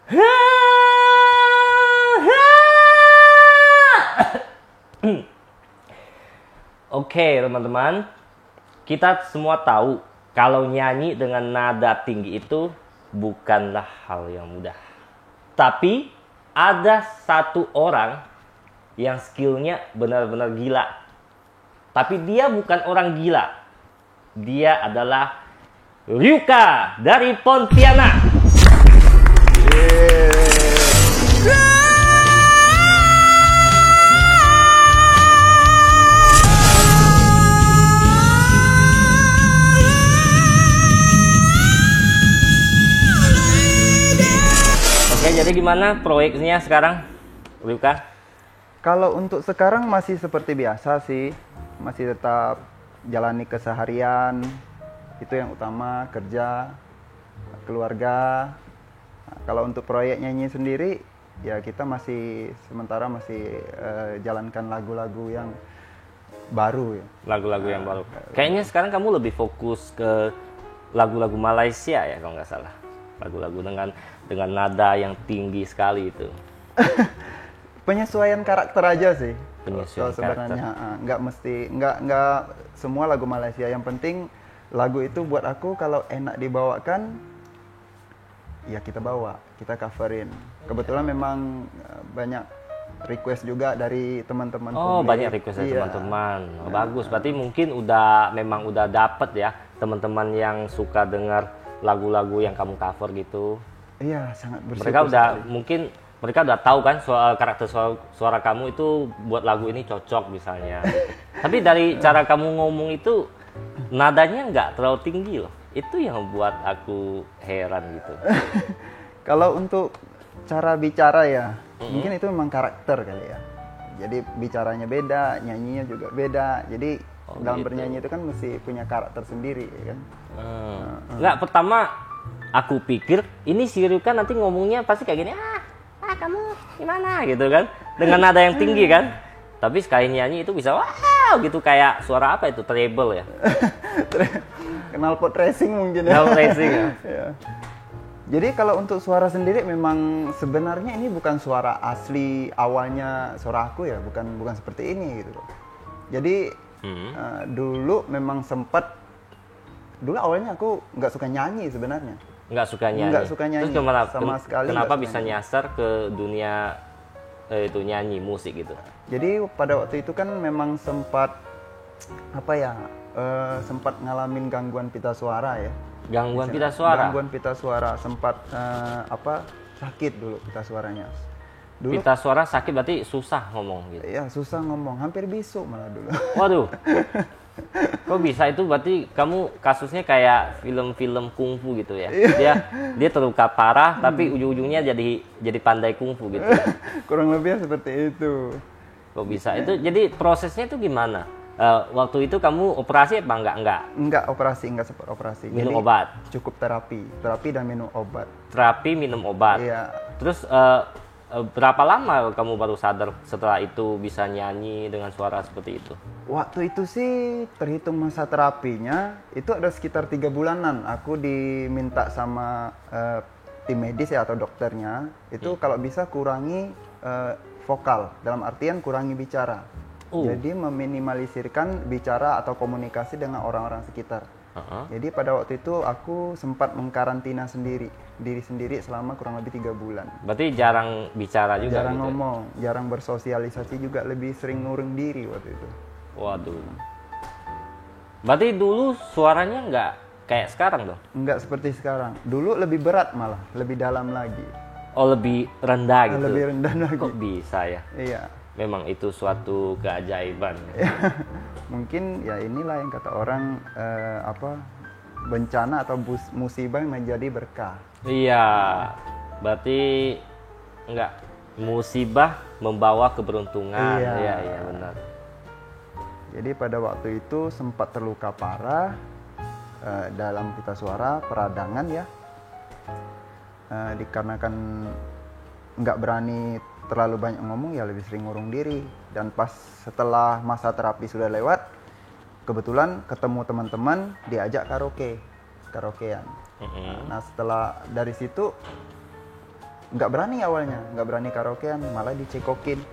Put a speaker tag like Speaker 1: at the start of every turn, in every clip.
Speaker 1: Oke, teman-teman. Kita semua tahu kalau nyanyi dengan nada tinggi itu bukanlah hal yang mudah. Tapi ada satu orang yang skillnya benar-benar gila. Tapi dia bukan orang gila. Dia adalah Ryuka dari Pontianak. Oke, jadi gimana proyeknya sekarang, Ryuka?
Speaker 2: Kalau untuk sekarang masih seperti biasa sih, masih tetap jalani keseharian, itu yang utama, kerja, keluarga. Nah, kalau untuk proyek nyanyi sendiri, ya kita sementara masih jalankan lagu-lagu yang baru ya.
Speaker 1: Lagu-lagu yang baru. Kayaknya sekarang kamu lebih fokus ke lagu-lagu Malaysia ya kalau nggak salah. Lagu-lagu dengan nada yang tinggi sekali itu.
Speaker 2: Penyesuaian karakter aja sih.
Speaker 1: Penyesuaian
Speaker 2: sebenarnya nggak semua lagu Malaysia. Yang penting lagu itu buat aku kalau enak dibawakan, ya kita bawa, kita coverin. Kebetulan memang banyak request juga dari teman-teman.
Speaker 1: Oh, banyak request dari teman-teman. Oh, bagus, berarti mungkin udah dapet ya teman-teman yang suka dengar lagu-lagu yang kamu cover gitu.
Speaker 2: Iya, sangat bersyukur.
Speaker 1: Mereka udah tahu kan soal karakter suara kamu itu buat lagu ini cocok misalnya. Gitu. Tapi dari cara kamu ngomong itu nadanya nggak terlalu tinggi loh. Itu yang buat aku heran gitu.
Speaker 2: Kalau untuk cara bicara ya, mungkin itu memang karakter kali ya. Jadi bicaranya beda, nyanyinya juga beda. Jadi dalam gitu. Bernyanyi itu kan mesti punya karakter sendiri ya kan.
Speaker 1: Nggak, pertama aku pikir ini si Ryuka nanti ngomongnya pasti kayak gini, kamu gimana gitu kan, dengan nada yang tinggi kan. Tapi sekali nyanyi itu bisa wow gitu, kayak suara apa itu, treble ya.
Speaker 2: Knalpot racing mungkin ya.
Speaker 1: Knalpot racing ya.
Speaker 2: Ya. Jadi kalau untuk suara sendiri memang sebenarnya ini bukan suara asli awalnya suara aku ya, bukan seperti ini gitu. Jadi dulu memang dulu awalnya aku nggak suka nyanyi sebenarnya. Nggak suka nyanyi.
Speaker 1: Terus
Speaker 2: sama sekali.
Speaker 1: Kenapa bisa nyasar ke dunia itu nyanyi musik gitu?
Speaker 2: Jadi pada waktu itu kan memang sempat sempat ngalamin gangguan pita suara ya.
Speaker 1: Gangguan pita suara.
Speaker 2: Gangguan pita suara, sempat sakit dulu pita suaranya. Dulu,
Speaker 1: pita suara sakit berarti susah ngomong gitu.
Speaker 2: Iya, susah ngomong, hampir bisu malah dulu.
Speaker 1: Waduh. Kok bisa? Itu berarti kamu kasusnya kayak film-film kungfu gitu ya. Dia terluka parah tapi ujung-ujungnya jadi pandai kungfu gitu.
Speaker 2: Kurang lebih seperti itu.
Speaker 1: Kok bisa? Itu jadi prosesnya itu gimana? Waktu itu kamu operasi apa enggak?
Speaker 2: Enggak sempat operasi.
Speaker 1: Minum obat.
Speaker 2: Cukup terapi dan minum obat.
Speaker 1: Terapi, minum obat.
Speaker 2: Iya.
Speaker 1: Terus berapa lama kamu baru sadar setelah itu bisa nyanyi dengan suara seperti itu?
Speaker 2: Waktu itu sih terhitung masa terapinya itu ada sekitar 3 bulanan. Aku diminta sama tim medis ya atau dokternya itu kalau bisa kurangi vokal, dalam artian kurangi bicara. Jadi meminimalisirkan bicara atau komunikasi dengan orang-orang sekitar. Jadi pada waktu itu aku sempat mengkarantina diri sendiri selama kurang lebih 3 bulan.
Speaker 1: Berarti jarang bicara juga?
Speaker 2: Jarang
Speaker 1: gitu
Speaker 2: ngomong, jarang bersosialisasi juga, lebih sering ngurung diri waktu itu.
Speaker 1: Waduh. Berarti dulu suaranya nggak kayak sekarang dong?
Speaker 2: Nggak seperti sekarang. Dulu lebih berat malah, lebih dalam lagi.
Speaker 1: Oh, lebih rendah gitu?
Speaker 2: Lebih rendah lagi.
Speaker 1: Kok bisa ya?
Speaker 2: Iya.
Speaker 1: Memang itu suatu keajaiban.
Speaker 2: Mungkin ya inilah yang kata orang bencana atau musibah yang menjadi berkah.
Speaker 1: Iya, berarti enggak, musibah membawa keberuntungan. Iya benar.
Speaker 2: Jadi pada waktu itu sempat terluka parah dalam pita suara, peradangan ya. Dikarenakan nggak berani terlalu banyak ngomong ya lebih sering ngurung diri. Dan pas setelah masa terapi sudah lewat, kebetulan ketemu teman-teman diajak karaokean. Nah setelah dari situ nggak berani awalnya, nggak berani karaokean, malah dicekokin,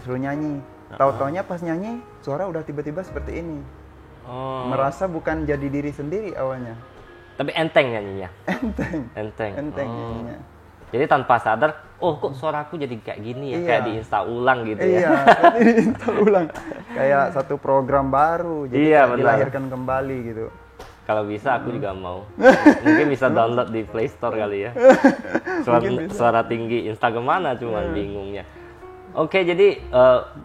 Speaker 2: suruh nyanyi. Tahu-taunya pas nyanyi suara udah tiba-tiba seperti ini.
Speaker 1: Oh.
Speaker 2: Merasa bukan jadi diri sendiri awalnya.
Speaker 1: Tapi enteng nyanyinya.
Speaker 2: Enteng nyanyinya.
Speaker 1: Jadi tanpa sadar, oh kok suaraku jadi kayak gini ya,
Speaker 2: Iya.
Speaker 1: kayak diinstal ulang gitu ya.
Speaker 2: Iya, tapi diinstal ulang. Kayak satu program baru, jadi
Speaker 1: Iya,
Speaker 2: kayak
Speaker 1: benar.
Speaker 2: dilahirkan kembali gitu.
Speaker 1: Kalau bisa aku juga mau. Mungkin bisa download di Play Store kali ya. Suara tinggi Instagram mana cuman bingungnya. Oke, jadi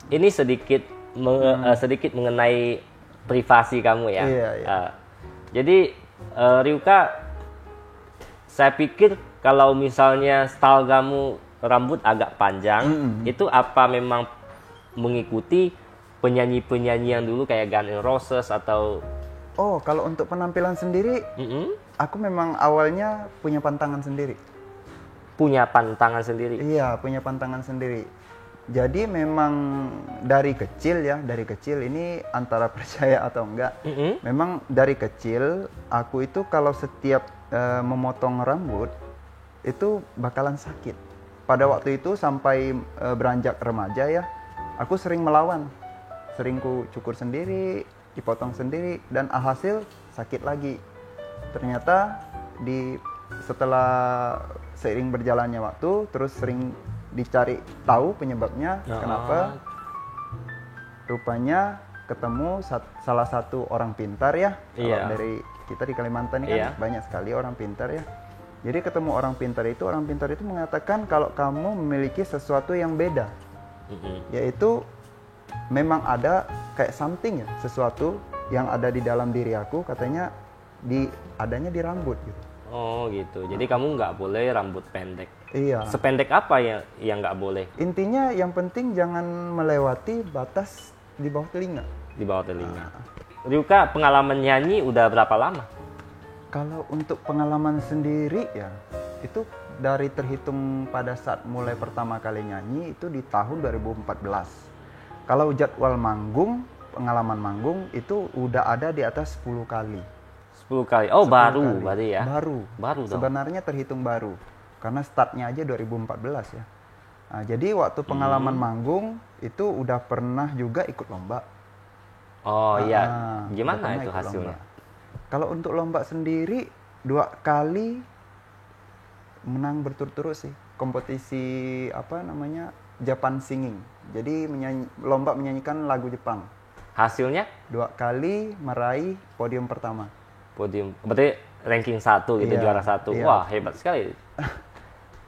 Speaker 1: ini sedikit sedikit mengenai privasi kamu ya.
Speaker 2: Iya, iya.
Speaker 1: Jadi Ryuka, saya pikir kalau misalnya style kamu rambut agak panjang, itu apa memang mengikuti penyanyi-penyanyi yang dulu kayak Guns N' Roses atau
Speaker 2: Oh, kalau untuk penampilan sendiri, aku memang awalnya punya pantangan sendiri.
Speaker 1: punya pantangan sendiri?
Speaker 2: Iya, punya pantangan sendiri. Jadi memang dari kecil ini antara percaya atau enggak, memang dari kecil aku itu kalau setiap memotong rambut itu bakalan sakit. Pada waktu itu sampai beranjak remaja ya, aku sering melawan, sering ku cukur sendiri, dipotong sendiri, dan alhasil sakit lagi. Ternyata setelah seiring berjalannya waktu, terus sering dicari tahu penyebabnya kenapa. Rupanya ketemu salah satu orang pintar ya.
Speaker 1: Iya.
Speaker 2: Kalau dari kita di Kalimantan ini kan banyak sekali orang pintar ya. Jadi ketemu orang pintar itu mengatakan kalau kamu memiliki sesuatu yang beda, yaitu memang ada kayak something ya, sesuatu yang ada di dalam diri aku, katanya adanya di rambut gitu.
Speaker 1: Oh gitu. Jadi kamu nggak boleh rambut pendek.
Speaker 2: Iya.
Speaker 1: Sependek apa yang nggak boleh?
Speaker 2: Intinya yang penting jangan melewati batas di bawah telinga.
Speaker 1: Di bawah telinga. Ryuka, pengalaman nyanyi udah berapa lama?
Speaker 2: Kalau untuk pengalaman sendiri ya, itu dari terhitung pada saat mulai pertama kali nyanyi itu di tahun 2014. Kalau jadwal manggung, pengalaman manggung itu udah ada di atas 10 kali.
Speaker 1: 10 kali. Oh,
Speaker 2: 10
Speaker 1: baru
Speaker 2: kali.
Speaker 1: berarti ya?
Speaker 2: Baru
Speaker 1: dong.
Speaker 2: Sebenarnya terhitung baru. Karena startnya aja 2014 ya. Nah, jadi waktu pengalaman manggung itu udah pernah juga ikut lomba.
Speaker 1: Oh iya.
Speaker 2: udah
Speaker 1: Gimana
Speaker 2: pernah
Speaker 1: itu
Speaker 2: ikut
Speaker 1: hasilnya?
Speaker 2: lomba. Kalau untuk lomba sendiri 2 kali menang berturut-turut sih. Kompetisi apa namanya? Japan Singing. Jadi lomba menyanyikan lagu Jepang.
Speaker 1: Hasilnya?
Speaker 2: 2 kali meraih podium pertama.
Speaker 1: Podium. Berarti ranking 1 gitu,
Speaker 2: Iya,
Speaker 1: juara 1.
Speaker 2: iya.
Speaker 1: Wah, hebat sekali.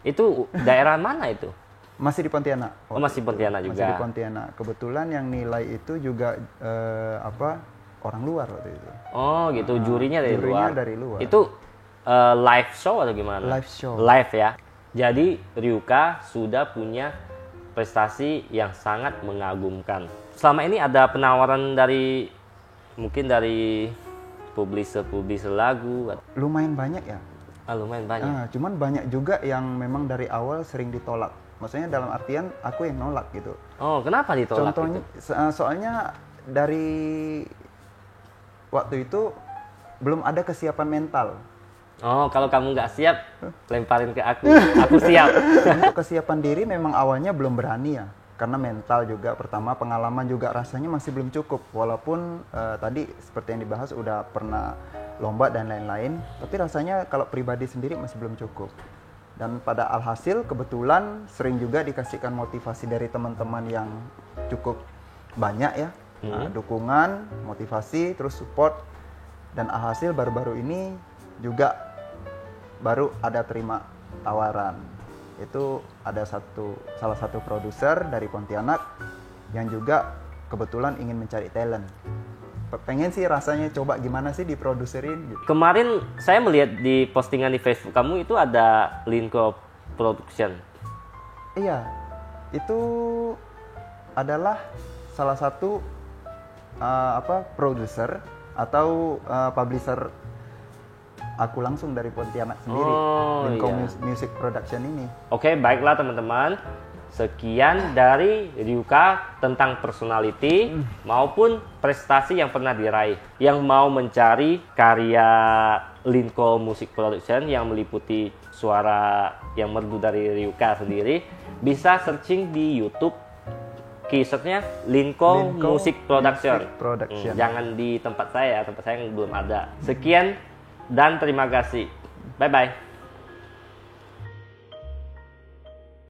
Speaker 1: Itu daerah mana itu?
Speaker 2: Masih di Pontianak.
Speaker 1: Oh, masih Pontianak juga.
Speaker 2: Masih di Pontianak. Kebetulan yang nilai itu juga orang luar waktu itu.
Speaker 1: Oh gitu, jurinya dari luar.
Speaker 2: luar.
Speaker 1: Itu live show atau gimana?
Speaker 2: Live show.
Speaker 1: Live ya. Jadi Ryuka sudah punya prestasi yang sangat mengagumkan. Selama ini ada penawaran mungkin dari publisher lagu.
Speaker 2: Lumayan banyak ya.
Speaker 1: Lumayan banyak.
Speaker 2: Cuman banyak juga yang memang dari awal sering ditolak. Maksudnya dalam artian aku yang nolak gitu.
Speaker 1: Oh, kenapa ditolak?
Speaker 2: Contohnya, soalnya dari waktu itu belum ada kesiapan mental.
Speaker 1: Oh, kalau kamu nggak siap, lemparin ke aku. Aku siap.
Speaker 2: Untuk kesiapan diri memang awalnya belum berani ya. Karena mental juga, pertama pengalaman juga rasanya masih belum cukup. Walaupun tadi seperti yang dibahas udah pernah lomba dan lain-lain. Tapi rasanya kalau pribadi sendiri masih belum cukup. Dan pada alhasil kebetulan sering juga dikasihkan motivasi dari teman-teman yang cukup banyak ya. Dukungan, motivasi, terus support. Dan alhasil baru-baru ini juga baru ada terima tawaran. Itu ada salah satu produser dari Pontianak yang juga kebetulan ingin mencari talent. Pengen sih rasanya coba gimana sih diproduserin gitu.
Speaker 1: Kemarin saya melihat di postingan di Facebook kamu itu ada Linko Production.
Speaker 2: Iya, itu adalah salah satu produser atau publisher aku langsung dari Pontianak sendiri. Linko Music Production ini.
Speaker 1: Oke, baiklah teman-teman. Sekian dari Ryuka tentang personality maupun prestasi yang pernah diraih. Yang mau mencari karya Linko Music Production yang meliputi suara yang merdu dari Ryuka sendiri, bisa searching di YouTube. Keywordnya Linko Music Production. Jangan di tempat saya belum ada. Sekian dan terima kasih. Bye bye.